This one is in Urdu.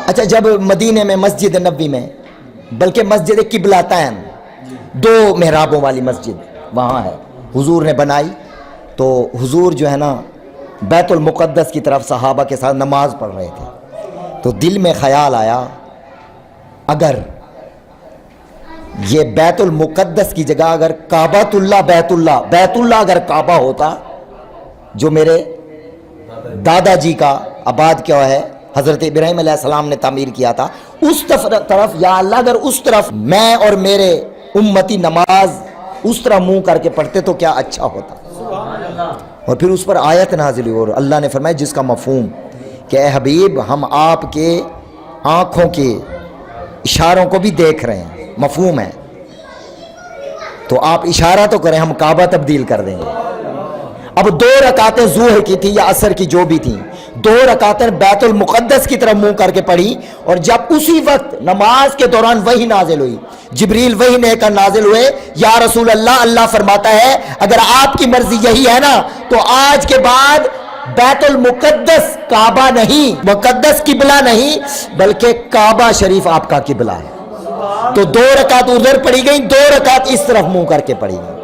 اچھا جب مدینے میں مسجد نبوی میں بلکہ مسجد قبلتین دو محرابوں والی مسجد وہاں ہے حضور نے بنائی، تو حضور جو ہے نا بیت المقدس کی طرف صحابہ کے ساتھ نماز پڑھ رہے تھے، تو دل میں خیال آیا اگر یہ بیت المقدس کی جگہ اگر کعبۃ اللہ بیت اللہ اگر کعبہ ہوتا جو میرے دادا جی کا آباد کیا ہے حضرت ابراہیم علیہ السلام نے تعمیر کیا تھا، اس طرف یا اللہ اگر اس طرف میں اور میرے امتی نماز اس طرح منہ کر کے پڑھتے تو کیا اچھا ہوتا۔ اور پھر اس پر آیت نازل ہوئی اور اللہ نے فرمایا جس کا مفہوم کہ اے حبیب ہم آپ کے آنکھوں کے اشاروں کو بھی دیکھ رہے ہیں، مفہوم ہے، تو آپ اشارہ تو کریں ہم کعبہ تبدیل کر دیں گے۔ اب 2 رکعتیں ظہر کی تھی یا عصر کی جو بھی تھیں، 2 رکعتیں بیت المقدس کی طرف منہ کر کے پڑھی، اور جب اسی وقت نماز کے دوران وحی نازل ہوئی، جبریل وحی لے کر نازل ہوئے، یا رسول اللہ اللہ فرماتا ہے اگر آپ کی مرضی یہی ہے نا تو آج کے بعد بیت المقدس کعبہ نہیں، مقدس قبلہ نہیں بلکہ کعبہ شریف آپ کا قبلہ ہے۔ تو 2 رکعت ادھر پڑھی گئی، 2 رکعت اس طرف منہ کر کے پڑھی گئی۔